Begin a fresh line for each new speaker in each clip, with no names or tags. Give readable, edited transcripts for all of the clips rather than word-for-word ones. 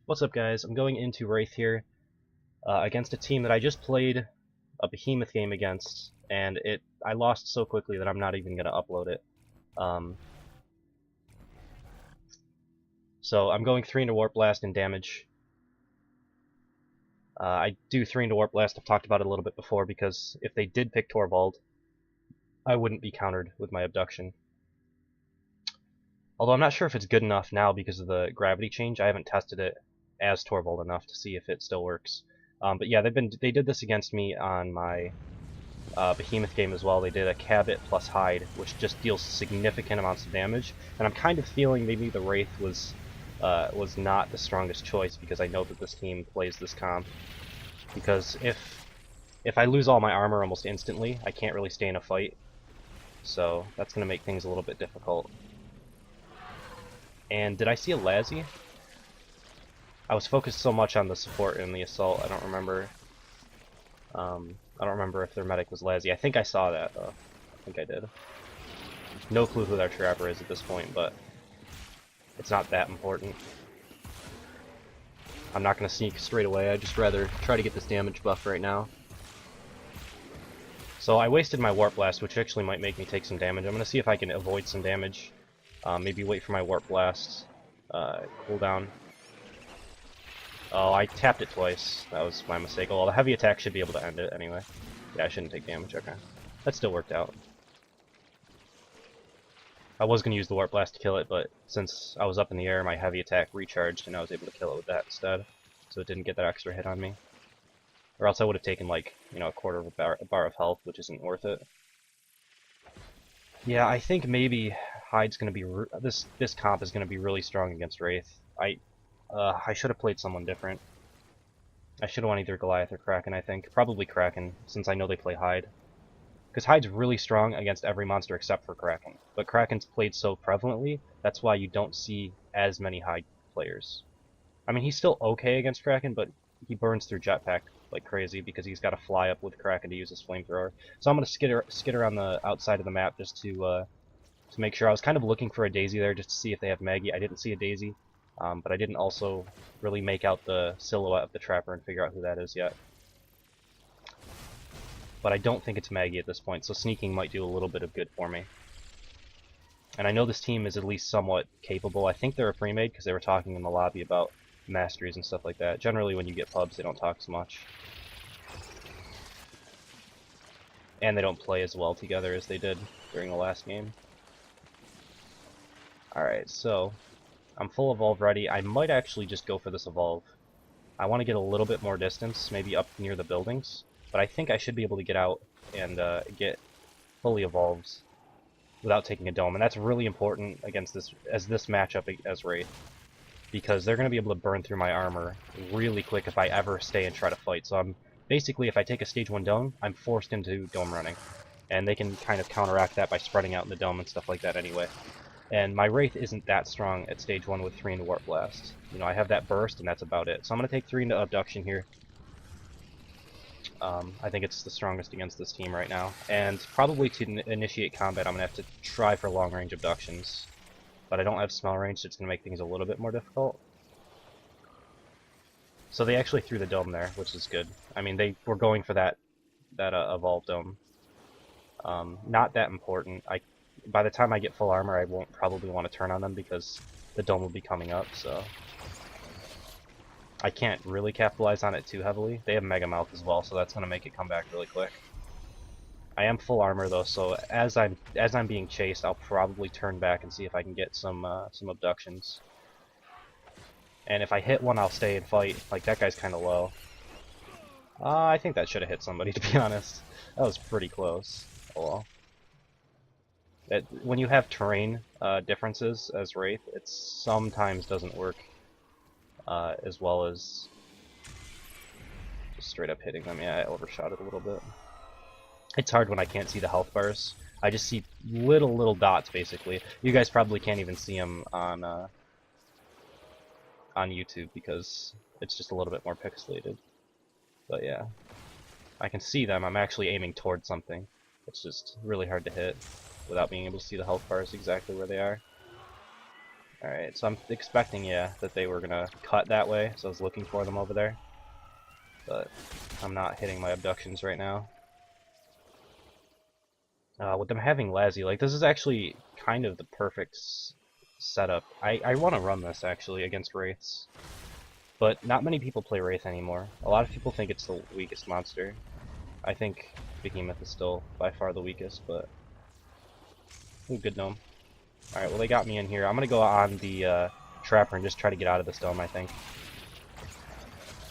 What's up, guys? I'm going into Wraith here against a team that I just played a behemoth game against, and I lost so quickly that I'm not even going to upload it. Um, so I'm going 3 into Warp Blast and damage. I do 3 into Warp Blast. I've talked about it a little bit before because if they did pick Torvald, I wouldn't be countered with my abduction. Although I'm not sure if it's good enough now because of the gravity change. I haven't tested it as Torvald enough to see if it still works. But yeah, they did this against me on my behemoth game as well. They did a Cabot plus Hide, which just deals significant amounts of damage. And I'm kind of feeling maybe the Wraith was not the strongest choice because I know that this team plays this comp. Because if I lose all my armor almost instantly, I can't really stay in a fight. So that's going to make things a little bit difficult. And did I see a Lazzy? I was focused so much on the support and the assault, I don't remember. I don't remember if their medic was Lazzy. I think I saw that, though. I think I did. No clue who their trapper is at this point, but it's not that important. I'm not going to sneak straight away. I'd just rather try to get this damage buff right now. So I wasted my Warp Blast, which actually might make me take some damage. I'm going to see if I can avoid some damage. Maybe wait for my Warp Blast cooldown. Oh, I tapped it twice. That was my mistake. Well, the heavy attack should be able to end it anyway. Yeah, I shouldn't take damage. Okay. That still worked out. I was going to use the Warp Blast to kill it, but since I was up in the air, my heavy attack recharged, and I was able to kill it with that instead. So it didn't get that extra hit on me. Or else I would have taken, like, you know, a quarter of a bar of health, which isn't worth it. Yeah, I think maybe Hyde's going to be... This comp is going to be really strong against Wraith. I should have played someone different. I should have won either Goliath or Kraken, I think. Probably Kraken, since I know they play Hyde. Because Hyde's really strong against every monster except for Kraken. But Kraken's played so prevalently, that's why you don't see as many Hyde players. I mean, he's still okay against Kraken, but he burns through Jetpack like crazy because he's got to fly up with Kraken to use his flamethrower. So I'm going to skitter on the outside of the map just to make sure. I was kind of looking for a Daisy there just to see if they have Maggie. I didn't see a Daisy. But I didn't also really make out the silhouette of the trapper and figure out who that is yet. But I don't think it's Maggie at this point, so sneaking might do a little bit of good for me. And I know this team is at least somewhat capable. I think they're a pre-made because they were talking in the lobby about masteries and stuff like that. Generally when you get pubs they don't talk so much. And they don't play as well together as they did during the last game. Alright, so I'm full evolve ready. I might actually just go for this evolve. I want to get a little bit more distance, maybe up near the buildings, but I think I should be able to get out and get fully evolved without taking a dome, and that's really important against this matchup as Wraith, because they're going to be able to burn through my armor really quick if I ever stay and try to fight. So I'm basically, if I take a stage 1 dome, I'm forced into dome running, and they can kind of counteract that by spreading out in the dome and stuff like that anyway. And my Wraith isn't that strong at stage 1 with 3 into Warp Blast. You know, I have that burst, and that's about it. So I'm going to take 3 into Abduction here. I think it's the strongest against this team right now. And probably to initiate combat, I'm going to have to try for long-range abductions. But I don't have small range, so it's going to make things a little bit more difficult. So they actually threw the dome there, which is good. I mean, they were going for that Evolve Dome. Not that important. By the time I get full armor, I won't probably want to turn on them because the dome will be coming up, so I can't really capitalize on it too heavily. They have Mega Mouth as well, so that's going to make it come back really quick. I am full armor though, so as I'm being chased, I'll probably turn back and see if I can get some abductions. And if I hit one, I'll stay and fight. Like, that guy's kind of low. I think that should have hit somebody, to be honest. That was pretty close. Oh well. When you have terrain differences as Wraith, it sometimes doesn't work as well as just straight up hitting them. Yeah, I overshot it a little bit. It's hard when I can't see the health bars. I just see little dots, basically. You guys probably can't even see them on YouTube because it's just a little bit more pixelated. But yeah, I can see them. I'm actually aiming towards something. It's just really hard to hit without being able to see the health bars exactly where they are. Alright, so I'm expecting, yeah, that they were gonna cut that way, so I was looking for them over there. But I'm not hitting my abductions right now. With them having Lazzy, like, this is actually kind of the perfect setup. I want to run this, actually, against Wraiths. But not many people play Wraith anymore. A lot of people think it's the weakest monster. I think Behemoth is still by far the weakest, but... Ooh, good gnome. Alright, well they got me in here. I'm gonna go on the Trapper and just try to get out of this dome, I think.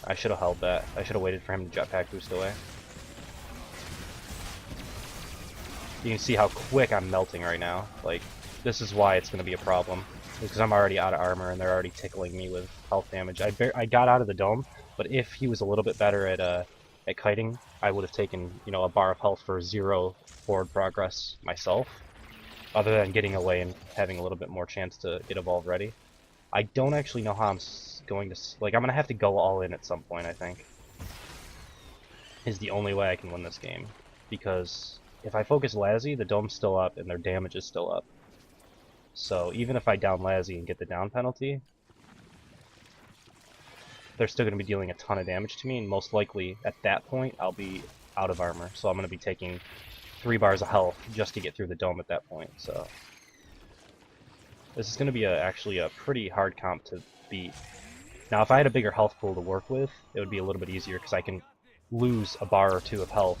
I should have held that. I should have waited for him to jetpack boost away. You can see how quick I'm melting right now. Like, this is why it's gonna be a problem. Because I'm already out of armor and they're already tickling me with health damage. I got out of the dome, but if he was a little bit better at kiting, I would have taken, you know, a bar of health for 0 forward progress myself. Other than getting away and having a little bit more chance to get evolve ready. I don't actually know how I'm going to... Like, I'm going to have to go all in at some point, I think. Is the only way I can win this game. Because if I focus Lazzy, the dome's still up and their damage is still up. So even if I down Lazzy and get the down penalty, they're still going to be dealing a ton of damage to me, and most likely at that point I'll be out of armor. So I'm going to be taking 3 bars of health just to get through the dome at that point. So this is going to be actually a pretty hard comp to beat. Now if I had a bigger health pool to work with, it would be a little bit easier because I can lose a bar or 2 of health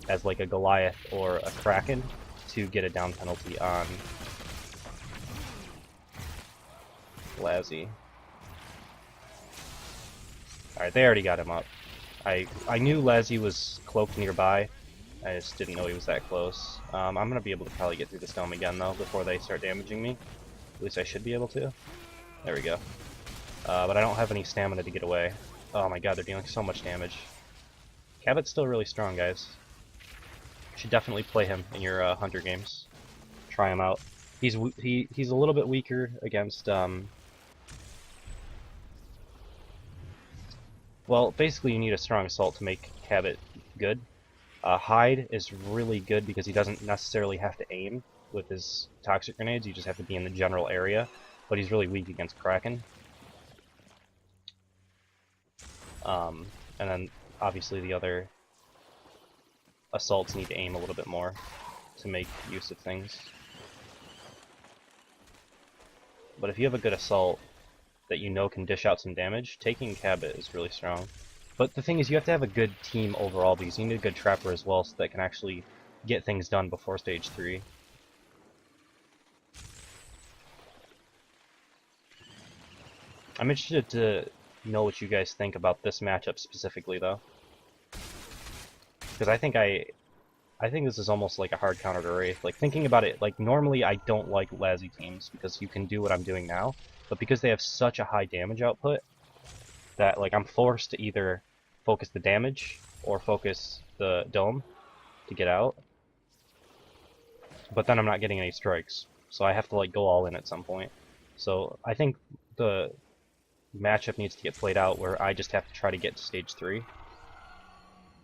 as like a Goliath or a Kraken to get a down penalty on Lazzy. Alright, they already got him up. I knew Lazzy was cloaked nearby. I just didn't know he was that close. I'm going to be able to probably get through this dome again, though, before they start damaging me. At least I should be able to. There we go. But I don't have any stamina to get away. Oh my god, they're dealing so much damage. Cabot's still really strong, guys. You should definitely play him in your Hunter games. Try him out. He's a little bit weaker against... Well, basically you need a strong assault to make Cabot good. Hyde is really good because he doesn't necessarily have to aim with his toxic grenades, you just have to be in the general area, but he's really weak against Kraken. And then obviously the other assaults need to aim a little bit more to make use of things. But if you have a good assault that you know can dish out some damage, taking Cabot is really strong. But the thing is, you have to have a good team overall, because you need a good Trapper as well, so that can actually get things done before Stage 3. I'm interested to know what you guys think about this matchup specifically, though. Because I think this is almost like a hard counter to Wraith. Like, thinking about it, like, normally I don't like Lazzy teams, because you can do what I'm doing now, but because they have such a high damage output, that, like, I'm forced to either focus the damage, or focus the dome to get out. But then I'm not getting any strikes, so I have to, like, go all in at some point. So, I think the matchup needs to get played out where I just have to try to get to Stage 3.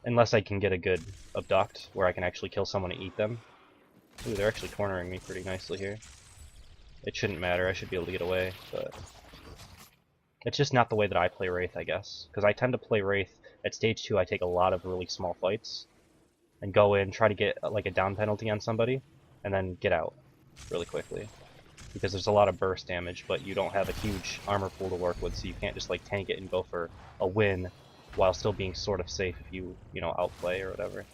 Unless I can get a good abduct, where I can actually kill someone and eat them. Ooh, they're actually cornering me pretty nicely here. It shouldn't matter, I should be able to get away, but... it's just not the way that I play Wraith, I guess. Because I tend to play Wraith, at Stage 2 I take a lot of really small fights, and go in, try to get like a down penalty on somebody, and then get out really quickly. Because there's a lot of burst damage, but you don't have a huge armor pool to work with, so you can't just like tank it and go for a win, while still being sort of safe if you know, outplay or whatever.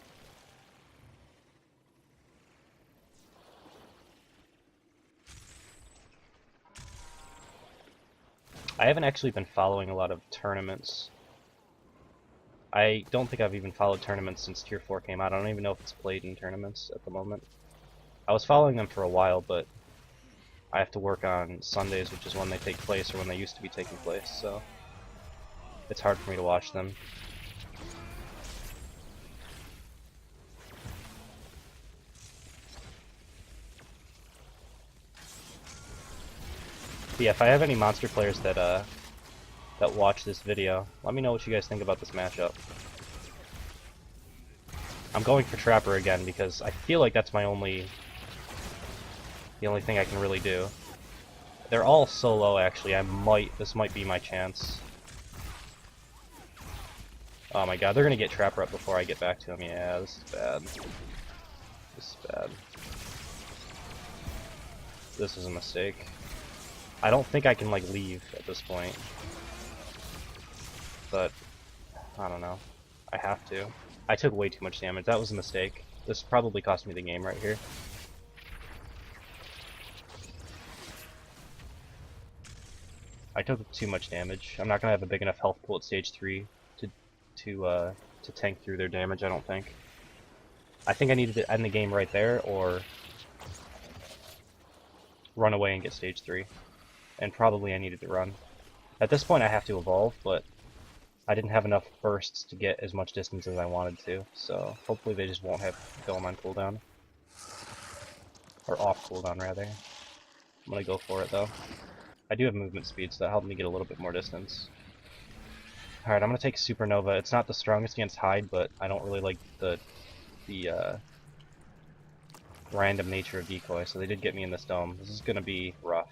I haven't actually been following a lot of tournaments. I don't think I've even followed tournaments since Tier 4 came out. I don't even know if it's played in tournaments at the moment. I was following them for a while, but I have to work on Sundays, which is when they take place, or when they used to be taking place, so it's hard for me to watch them. But yeah, if I have any monster players that watch this video, let me know what you guys think about this matchup. I'm going for Trapper again because I feel like that's the only thing I can really do. They're all so low, actually. This might be my chance. Oh my god, they're gonna get Trapper up before I get back to him. Yeah, this is bad. This is bad. This is a mistake. I don't think I can, like, leave at this point. But, I don't know. I have to. I took way too much damage. That was a mistake. This probably cost me the game right here. I took too much damage. I'm not gonna have a big enough health pool at stage 3 to tank through their damage, I don't think. I think I needed to end the game right there, or run away and get stage 3. And probably I needed to run. At this point I have to evolve, but I didn't have enough bursts to get as much distance as I wanted to, so hopefully they just won't have Golem on cooldown. Or off cooldown, rather. I'm gonna go for it, though. I do have movement speed, so that helped me get a little bit more distance. Alright, I'm gonna take Supernova. It's not the strongest against Hyde, but I don't really like the random nature of Decoy, so they did get me in this dome. This is gonna be rough.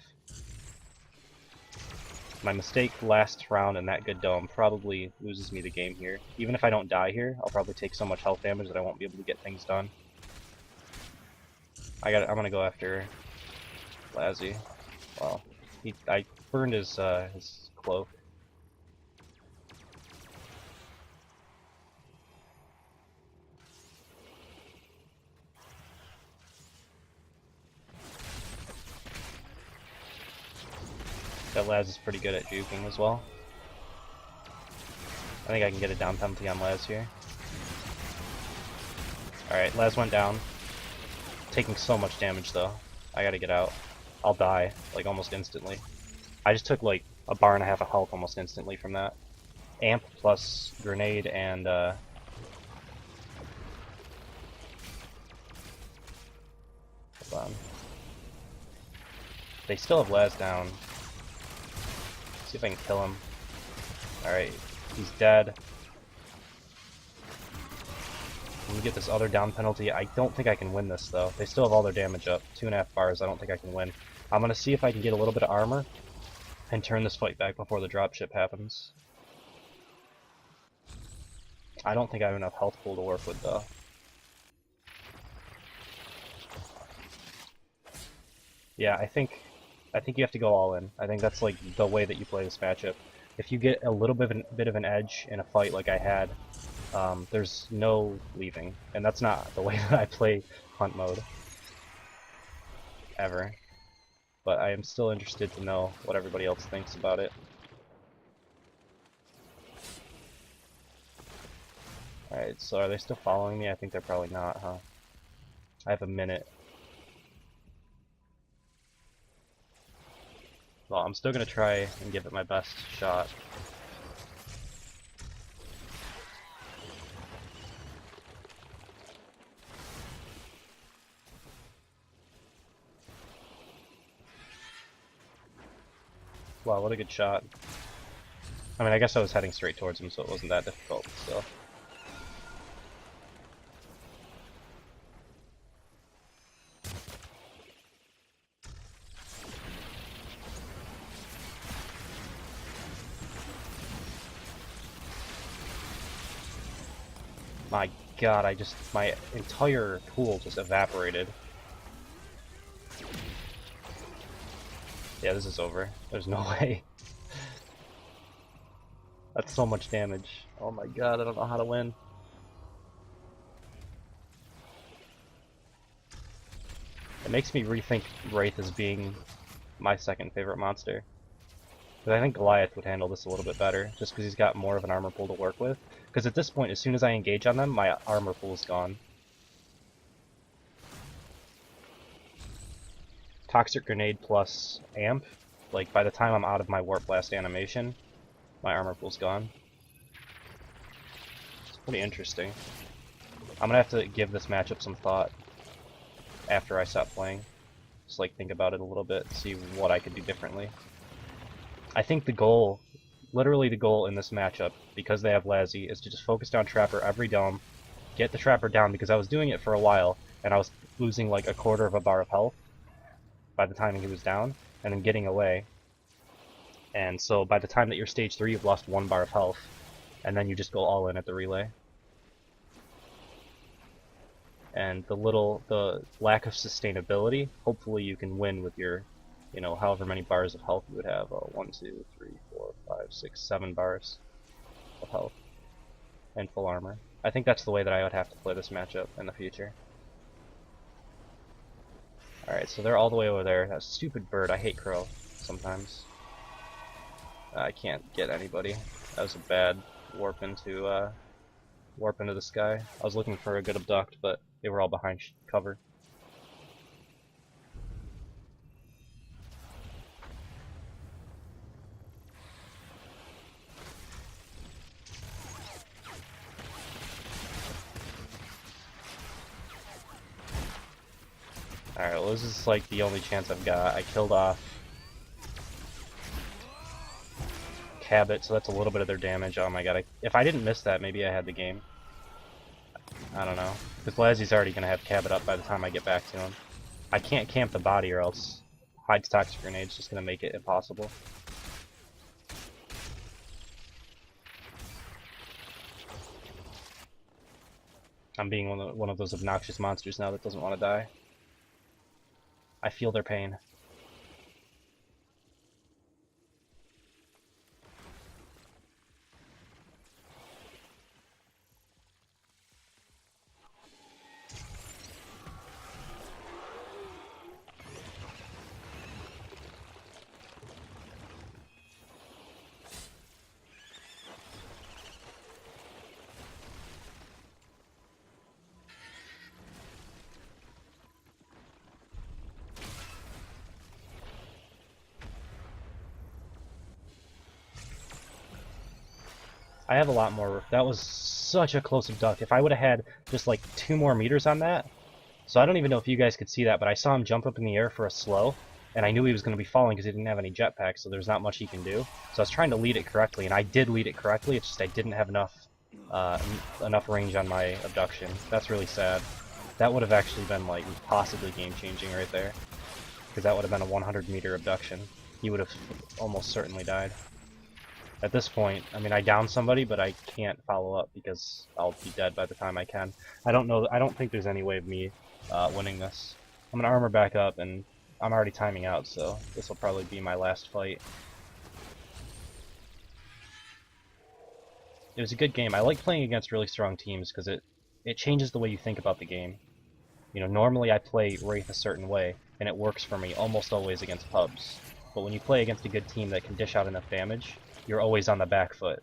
My mistake last round in that good dome probably loses me the game here. Even if I don't die here, I'll probably take so much health damage that I won't be able to get things done. I'm gonna go after Lazzy. Well, I burned his cloak. That Laz is pretty good at juking as well. I think I can get a down penalty on Laz here. Alright, Laz went down. Taking so much damage though. I gotta get out. I'll die, like, almost instantly. I just took, like, a bar and a half of health almost instantly from that. Amp plus grenade and, hold on. They still have Laz down. See if I can kill him. Alright, he's dead. Let me get this other down penalty. I don't think I can win this, though. They still have all their damage up. 2.5 bars. I don't think I can win. I'm gonna see if I can get a little bit of armor and turn this fight back before the dropship happens. I don't think I have enough health pool to work with, though. Yeah, I think you have to go all in. I think that's, like, the way that you play this matchup. If you get a little bit of an edge in a fight like I had, there's no leaving, and that's not the way that I play hunt mode ever. But I am still interested to know what everybody else thinks about it. Alright, so are they still following me? I think they're probably not, huh? I have a minute. Well, I'm still gonna try and give it my best shot. Wow, what a good shot. I mean, I guess I was heading straight towards him, so it wasn't that difficult, still. My god, my entire pool just evaporated. Yeah, this is over. There's no way. That's so much damage. Oh my god, I don't know how to win. It makes me rethink Wraith as being my second favorite monster. Because I think Goliath would handle this a little bit better, just because he's got more of an armor pool to work with. Because at this point, as soon as I engage on them, my armor pool is gone. Toxic Grenade plus Amp, like by the time I'm out of my Warp Blast animation, my armor pool's gone. It's pretty interesting. I'm gonna have to give this matchup some thought after I stop playing. Just like think about it a little bit, see what I could do differently. I think the goal, literally the goal in this matchup, because they have Lazzy, is to just focus down Trapper every dome, get the Trapper down, because I was doing it for a while, and I was losing like a quarter of a bar of health by the time he was down. and then getting away. And so by the time that you're stage 3, you've lost 1 bar of health, and then you just go all in at the relay. And the lack of sustainability, hopefully you can win with your, you know, however many bars of health you would have. 1, 2, 3, 4, 5, 6, 7 bars of health and full armor. I think that's the way that I would have to play this matchup in the future. Alright, so they're all the way over there. That stupid bird, I hate crow sometimes. I can't get anybody. That was a bad warp into the sky. I was looking for a good abduct, but they were all behind cover. Alright, well this is like the only chance I've got. I killed off Cabot, so that's a little bit of their damage. Oh my god, if I didn't miss that, maybe I had the game. I don't know. Because Lazzy's already going to have Cabot up by the time I get back to him. I can't camp the body or else Hyde's Toxic Grenade's just going to make it impossible. I'm being one of those obnoxious monsters now that doesn't want to die. I feel their pain. I have a lot more. That was such a close abduct. If I would have had just like 2 more meters on that. So I don't even know if you guys could see that, but I saw him jump up in the air for a slow, and I knew he was going to be falling because he didn't have any jetpack, so there's not much he can do. So I was trying to lead it correctly, and I did lead it correctly, it's just I didn't have enough range on my abduction. That's really sad. That would have actually been like possibly game-changing right there, because that would have been a 100-meter abduction. He would have almost certainly died. At this point, I mean, I downed somebody, but I can't follow up because I'll be dead by the time I can. I don't think there's any way of me winning this. I'm gonna armor back up, and I'm already timing out, so this will probably be my last fight. It was a good game. I like playing against really strong teams because it changes the way you think about the game. You know, normally I play Wraith a certain way, and it works for me almost always against pubs. But when you play against a good team that can dish out enough damage, you're always on the back foot.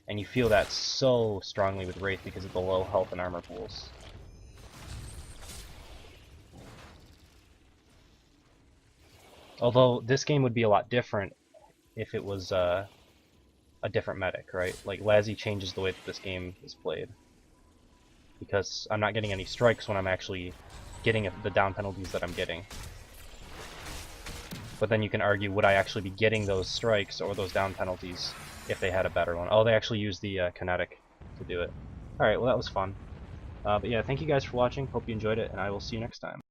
And you feel that so strongly with Wraith because of the low health and armor pools. Although this game would be a lot different if it was a different medic, right? Like Lazzy changes the way that this game is played. Because I'm not getting any strikes when I'm actually getting the down penalties that I'm getting. But then you can argue, would I actually be getting those strikes or those down penalties if they had a better one? Oh, they actually used the kinetic to do it. Alright, well that was fun. But yeah, thank you guys for watching. Hope you enjoyed it, and I will see you next time.